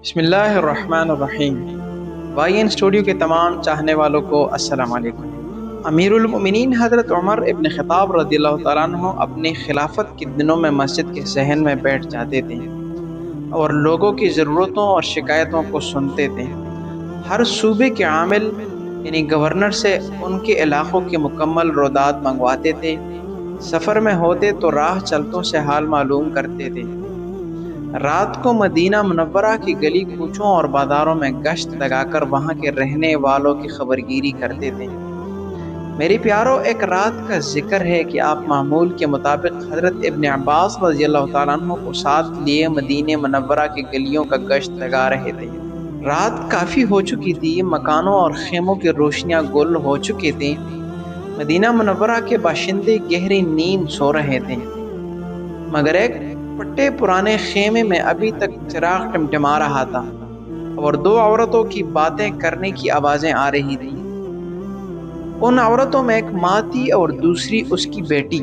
بسم اللہ الرحمن الرحیم۔ وائی این اسٹوڈیو کے تمام چاہنے والوں کو السلام علیکم۔ امیر المؤمنین حضرت عمر ابن خطاب رضی اللہ تعالیٰ عنہ اپنی خلافت کے دنوں میں مسجد کے صحن میں بیٹھ جاتے تھے اور لوگوں کی ضرورتوں اور شکایتوں کو سنتے تھے۔ ہر صوبے کے عامل یعنی گورنر سے ان کے علاقوں کی مکمل روداد منگواتے تھے۔ سفر میں ہوتے تو راہ چلتوں سے حال معلوم کرتے تھے۔ رات کو مدینہ منورہ کی گلی کوچوں اور بازاروں میں گشت لگا کر وہاں کے رہنے والوں کی خبرگیری کرتے تھے۔ میری پیارو، ایک رات کا ذکر ہے کہ آپ معمول کے مطابق حضرت ابن عباس رضی اللہ تعالیٰ عنہ کو ساتھ لیے مدینہ منورہ کی گلیوں کا گشت لگا رہے تھے۔ رات کافی ہو چکی تھی، مکانوں اور خیموں کی روشنیاں گل ہو چکے تھے۔ مدینہ منورہ کے باشندے گہری نیند سو رہے تھے، مگر ایک پٹے پرانے خیمے میں ابھی تک چراغ ٹمٹما رہا تھا اور دو عورتوں کی باتیں کرنے کی آوازیں آ رہی تھیں۔ ان عورتوں میں ایک ماں تھی اور دوسری اس کی بیٹی۔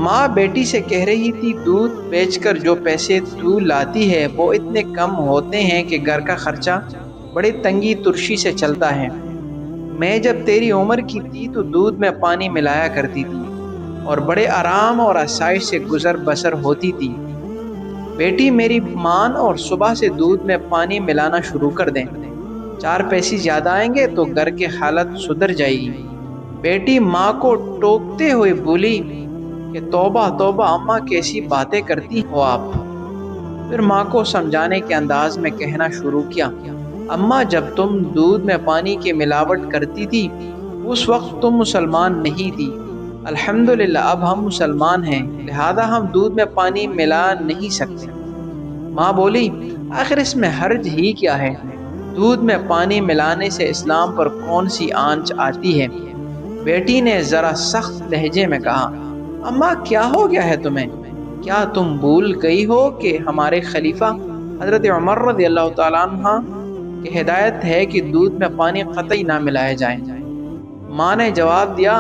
ماں بیٹی سے کہہ رہی تھی، دودھ بیچ کر جو پیسے تو لاتی ہے وہ اتنے کم ہوتے ہیں کہ گھر کا خرچہ بڑی تنگی ترشی سے چلتا ہے۔ میں جب تیری عمر کی تھی تو دودھ میں پانی ملایا کرتی تھی اور بڑے آرام اور آسائش سے گزر بسر ہوتی تھی۔ بیٹی میری مان اور صبح سے دودھ میں پانی ملانا شروع کر دیں، 4 پیسے زیادہ آئیں گے تو گھر کی حالت سدھر جائے گی۔ بیٹی ماں کو ٹوکتے ہوئے بولی کہ توبہ توبہ اماں، کیسی باتیں کرتی ہو آپ۔ پھر ماں کو سمجھانے کے انداز میں کہنا شروع کیا، اماں جب تم دودھ میں پانی کی ملاوٹ کرتی تھی اس وقت تم مسلمان نہیں تھی۔ الحمدللہ اب ہم مسلمان ہیں، لہذا ہم دودھ میں پانی ملا نہیں سکتے۔ ماں بولی، آخر اس میں حرج ہی کیا ہے؟ دودھ میں پانی ملانے سے اسلام پر کون سی آنچ آتی ہے؟ بیٹی نے ذرا سخت لہجے میں کہا، اماں کیا ہو گیا ہے تمہیں؟ کیا تم بھول گئی ہو کہ ہمارے خلیفہ حضرت عمر رضی اللہ تعالیٰ عنہ کی ہدایت ہے کہ دودھ میں پانی قطعی نہ ملائے جائیں؟ ماں نے جواب دیا،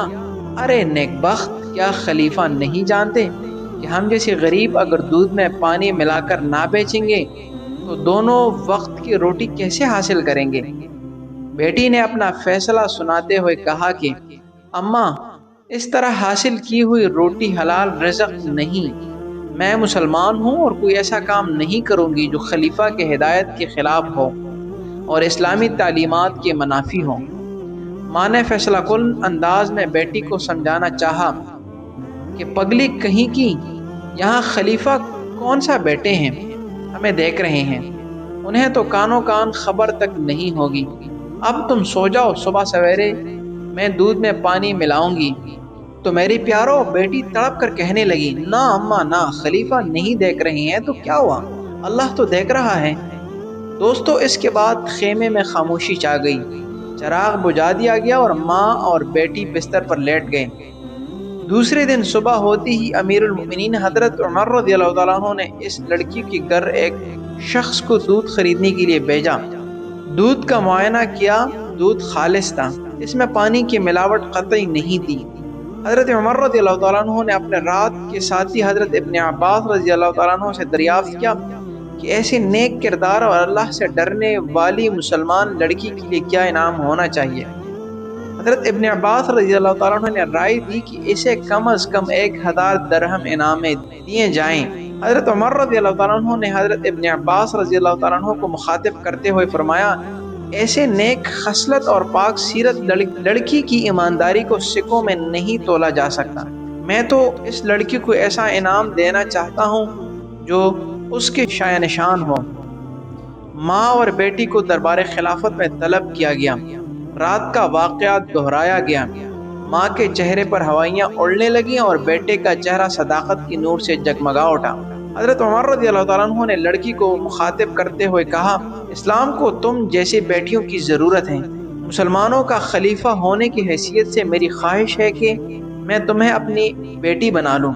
ارے نیک بخت، کیا خلیفہ نہیں جانتے کہ ہم جیسے غریب اگر دودھ میں پانی ملا کر نہ بیچیں گے تو دونوں وقت کی روٹی کیسے حاصل کریں گے؟ بیٹی نے اپنا فیصلہ سناتے ہوئے کہا کہ اماں، اس طرح حاصل کی ہوئی روٹی حلال رزق نہیں۔ میں مسلمان ہوں اور کوئی ایسا کام نہیں کروں گی جو خلیفہ کے ہدایت کے خلاف ہو اور اسلامی تعلیمات کے منافی ہو۔ ماں نے فیصلہ کن انداز میں بیٹی کو سمجھانا چاہا کہ پگلی کہیں کی، یہاں خلیفہ کون سا بیٹے ہیں، ہمیں دیکھ رہے ہیں، انہیں تو کانوں کان خبر تک نہیں ہوگی۔ اب تم سو جاؤ، صبح سویرے میں دودھ میں پانی ملاؤں گی۔ تو میری پیارو، بیٹی تڑپ کر کہنے لگی، نہ اماں نہ، خلیفہ نہیں دیکھ رہے ہیں تو کیا ہوا، اللہ تو دیکھ رہا ہے۔ دوستو، اس کے بعد خیمے میں خاموشی چھا گئی، چراغ بجھا دیا گیا اور ماں اور بیٹی بستر پر لیٹ گئے۔ دوسرے دن صبح ہوتی ہی امیر المؤمنین حضرت عمر رضی اللہ تعالیٰ عنہ نے اس لڑکی کے گھر ایک شخص کو دودھ خریدنے کے لیے بھیجا۔ دودھ کا معائنہ کیا، دودھ خالص تھا، اس میں پانی کی ملاوٹ قطعی نہیں تھی۔ حضرت عمر رضی اللہ تعالیٰ عنہ نے اپنے رات کے ساتھی حضرت ابن عباس رضی اللہ تعالیٰ عنہ سے دریافت کیا کہ ایسے نیک کردار اور اللہ سے ڈرنے والی مسلمان لڑکی کے لیے کیا انعام ہونا چاہیے؟ حضرت ابن عباس رضی اللہ تعالیٰ عنہ نے رائے دی کہ اسے کم از کم 1000 درہم انعام دیے جائیں۔ حضرت عمر رضی اللہ تعالیٰ عنہ نے حضرت ابن عباس رضی اللہ تعالیٰ عنہ کو مخاطب کرتے ہوئے فرمایا، ایسے نیک خصلت اور پاک سیرت لڑکی کی ایمانداری کو سکوں میں نہیں تولا جا سکتا۔ میں تو اس لڑکی کو ایسا انعام دینا چاہتا ہوں جو اس کے شایان نشان ہو۔ ماں اور بیٹی کو دربار خلافت میں طلب کیا گیا۔ رات کا واقعہ دہرایا گیا۔ ماں کے چہرے پر ہوائیاں اڑنے لگیں اور بیٹے کا چہرہ صداقت کی نور سے جگمگا اٹھا۔ حضرت عمر رضی اللہ تعالیٰ عنہ نے لڑکی کو مخاطب کرتے ہوئے کہا، اسلام کو تم جیسے بیٹیوں کی ضرورت ہے۔ مسلمانوں کا خلیفہ ہونے کی حیثیت سے میری خواہش ہے کہ میں تمہیں اپنی بیٹی بنا لوں۔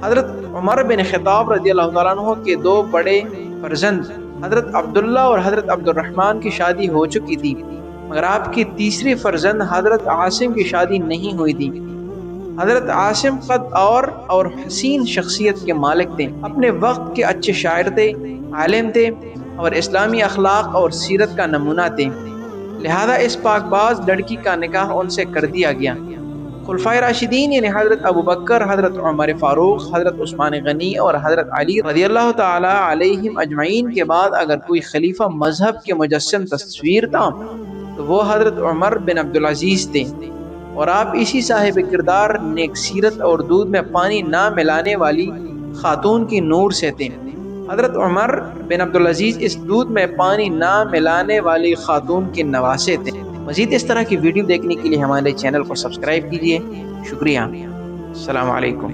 حضرت عمر بن خطاب رضی اللہ تعالیٰ عنہ کے 2 بڑے فرزند حضرت عبداللہ اور حضرت عبد الرحمن کی شادی ہو چکی تھی، مگر آپ کی تیسری فرزند حضرت عاصم کی شادی نہیں ہوئی تھی۔ حضرت عاصم قد اور حسین شخصیت کے مالک تھے، اپنے وقت کے اچھے شاعر تھے، عالم تھے اور اسلامی اخلاق اور سیرت کا نمونہ تھے، لہذا اس پاک باز لڑکی کا نکاح ان سے کر دیا گیا۔ خلفائے راشدین یعنی حضرت ابوبکر، حضرت عمر فاروق، حضرت عثمان غنی اور حضرت علی رضی اللہ تعالی علیہم اجمعین کے بعد اگر کوئی خلیفہ مذہب کے مجسم تصویر تھا تو وہ حضرت عمر بن عبدالعزیز تھے، اور آپ اسی صاحب کردار، نیک سیرت اور دودھ میں پانی نہ ملانے والی خاتون کی نور سے تھے۔ حضرت عمر بن عبدالعزیز اس دودھ میں پانی نہ ملانے والی خاتون کے نواسے تھے۔ مزید اس طرح کی ویڈیو دیکھنے کے لیے ہمارے چینل کو سبسکرائب کیجیے۔ شکریہ۔ السلام علیکم۔